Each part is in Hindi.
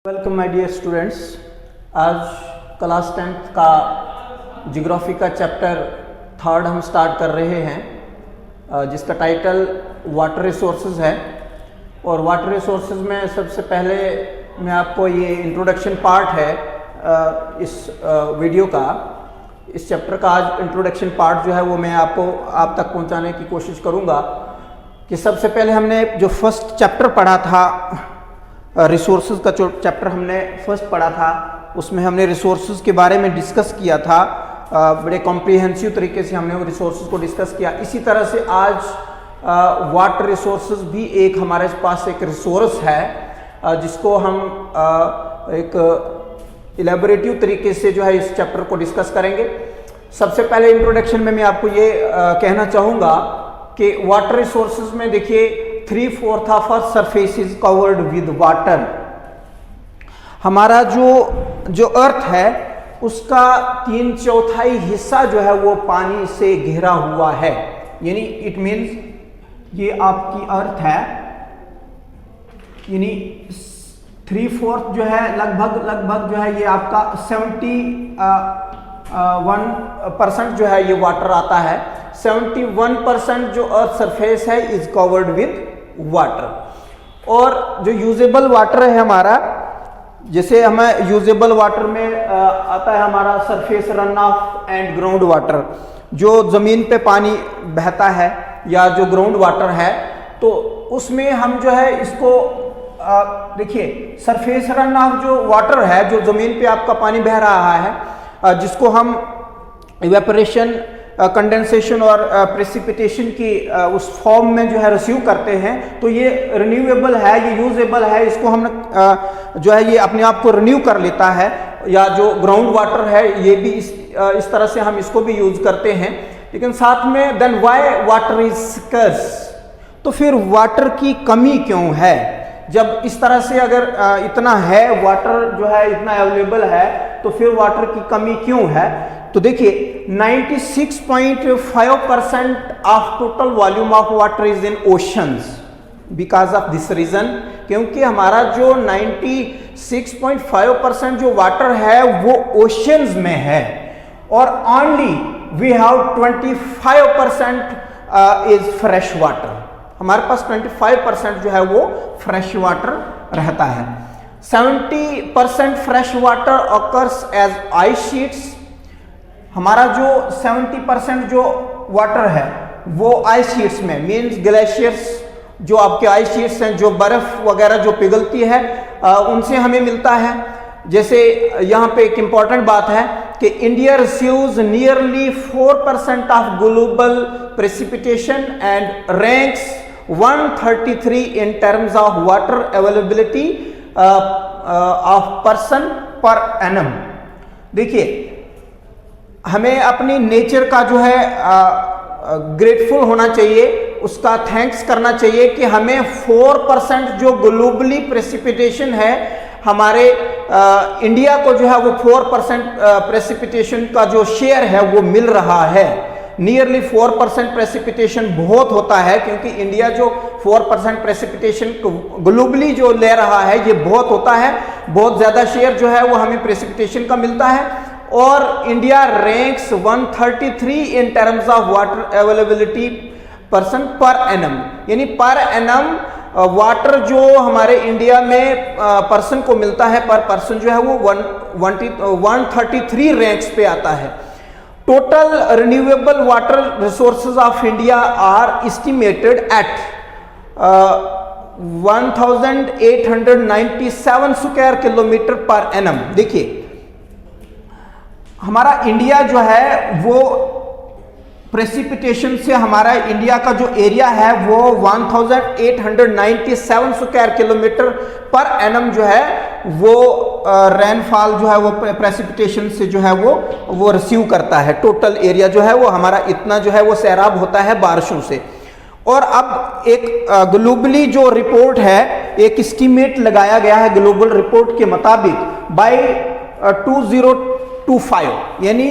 Welcome my dear students. आज क्लास 10th का जियोग्राफी का चैप्टर 3 हम स्टार्ट कर रहे हैं, जिसका टाइटल वाटर रिसोर्सेज है। और वाटर रिसोर्सेज में सबसे पहले मैं आपको ये इंट्रोडक्शन पार्ट है इस वीडियो का, इस चैप्टर का आज इंट्रोडक्शन पार्ट जो है वो मैं आप तक पहुंचाने की कोशिश करूंगा। कि सबसे पहले हमने जो फर्स्ट चैप्टर पढ़ा था, रिसोर्सेज का जो चैप्टर हमने फर्स्ट पढ़ा था, उसमें हमने रिसोर्सेज के बारे में डिस्कस किया था। बड़े कॉम्प्रिहेंसिव तरीके से हमने वो रिसोर्सेज को डिस्कस किया। इसी तरह से आज वाटर रिसोर्सेज भी एक हमारे पास एक रिसोर्स है, जिसको हम एक इलेबोरेटिव तरीके से जो है इस चैप्टर को डिस्कस करेंगे। सबसे पहले इंट्रोडक्शन में मैं आपको ये कहना चाहूँगा कि वाटर रिसोर्सेज में देखिए 3/4 of our surface is covered with water. हमारा जो अर्थ है उसका 3/4 हिस्सा जो है वो पानी से घिरा हुआ है। यानी इट मीन्स ये आपकी अर्थ है, यानी 3/4 जो है लगभग जो है ये आपका 71% जो है ये वाटर आता है। 71% जो अर्थ सरफेस है इज कवर्ड विद वाटर। और जो यूजेबल वाटर है हमारा, जैसे हमें यूजेबल वाटर में आता है हमारा surface run of and ground water, जो जमीन पे पानी बहता है या जो ग्राउंड वाटर है, तो उसमें हम जो है इसको देखिए सरफेस रन ऑफ जो वाटर है, जो जमीन पे आपका पानी बह रहा है, जिसको हम इवेपोरेशन, कंडेंसेशन और प्रेसिपिटेशन की उस फॉर्म में जो है रिसीव करते हैं, तो ये रिन्यूएबल है, ये यूजेबल है। इसको हम जो है ये अपने आप को रिन्यू कर लेता है। या जो ग्राउंड वाटर है ये भी इस तरह से हम इसको भी यूज करते हैं। लेकिन साथ में then why water is scarce, तो फिर वाटर की कमी क्यों है? जब इस तरह से अगर इतना है वाटर जो है इतना अवेलेबल है, तो फिर वाटर की कमी क्यों है? तो देखिए 96.5% of total volume of water is in oceans. Because of this reason, क्योंकि हमारा जो 96.5% जो वाटर है वो ओशंस में है, और only we have 25% is fresh water. हमारे पास 25% जो है वो फ्रेश वाटर रहता है। 70% fresh water occurs as ice sheets. हमारा जो 70% जो वाटर है वो आइस शीट्स में, मीन्स ग्लेशियर्स, जो आपके आइस शीट्स हैं, जो बर्फ वगैरह जो पिघलती है, उनसे हमें मिलता है। जैसे यहाँ पे एक इंपॉर्टेंट बात है कि India receives nearly 4% of global precipitation and ranks 133 in terms of water availability of person पर एनम। देखिए हमें अपनी नेचर का जो है ग्रेटफुल होना चाहिए, उसका थैंक्स करना चाहिए कि हमें 4% जो ग्लोबली प्रेसिपिटेशन है, हमारे इंडिया को जो है वो 4% प्रेसिपिटेशन का जो शेयर है वो मिल रहा है। नियरली 4% प्रेसिपिटेशन बहुत होता है, क्योंकि इंडिया जो 4% प्रेसिपिटेशन ग्लोबली जो ले रहा है ये बहुत होता है। बहुत ज़्यादा शेयर जो है वो हमें प्रेसिपिटेशन का मिलता है। और India ranks 133 in terms of water availability person per annum. यानी पर एनम वाटर जो हमारे इंडिया में पर्सन को मिलता है, पर पर्सन जो है वो 133 रैंक्स पे आता है। Total renewable water resources of India are estimated at 1897 square kilometre per annum. देखिए हमारा इंडिया जो है वो प्रेसिपिटेशन से, हमारा इंडिया का जो एरिया है वो 1897 स्क्वायर किलोमीटर पर एनम जो है वो रेनफॉल जो है वो प्रेसिपिटेशन से जो है वो रिसीव करता है। टोटल एरिया जो है वो हमारा इतना जो है वो सैराब होता है बारिशों से। और अब एक ग्लोबली जो रिपोर्ट है, एक एस्टीमेट लगाया गया है ग्लोबल रिपोर्ट के मुताबिक बाय 2025, यानी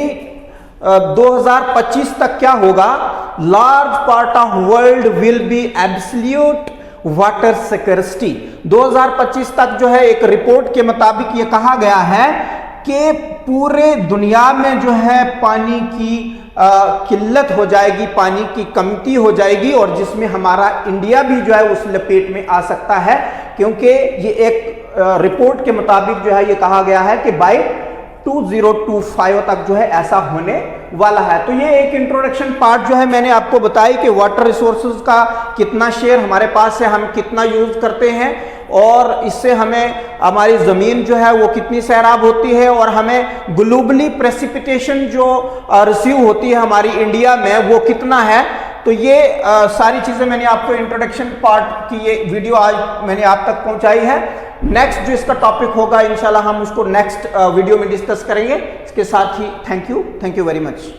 2025 तक क्या होगा, large part of world will be absolute water security. 2025 तक जो है एक रिपोर्ट के मुताबिक ये कहा गया है कि पूरे दुनिया में जो है पानी की किल्लत हो जाएगी, पानी की कमती हो जाएगी, और जिसमें हमारा इंडिया भी जो है उस लपेट में आ सकता है, क्योंकि ये एक रिपोर्ट के मुताबिक जो है ये कहा गया है कि बाय 2025 तक जो है ऐसा होने वाला है। तो ये एक इंट्रोडक्शन पार्ट जो है मैंने आपको बताई कि वाटर रिसोर्सेज का कितना शेयर हमारे पास है, हम कितना यूज करते हैं, और इससे हमें हमारी ज़मीन जो है वो कितनी सैराब होती है, और हमें ग्लोबली प्रेसिपिटेशन जो रिसीव होती है हमारी इंडिया में वो कितना है। तो ये सारी चीज़ें मैंने आपको इंट्रोडक्शन पार्ट की ये वीडियो आज मैंने आप तक पहुंचाई है। नेक्स्ट जो इसका टॉपिक होगा इंशाल्लाह हम उसको नेक्स्ट वीडियो में डिस्कस करेंगे। इसके साथ ही थैंक यू वेरी मच।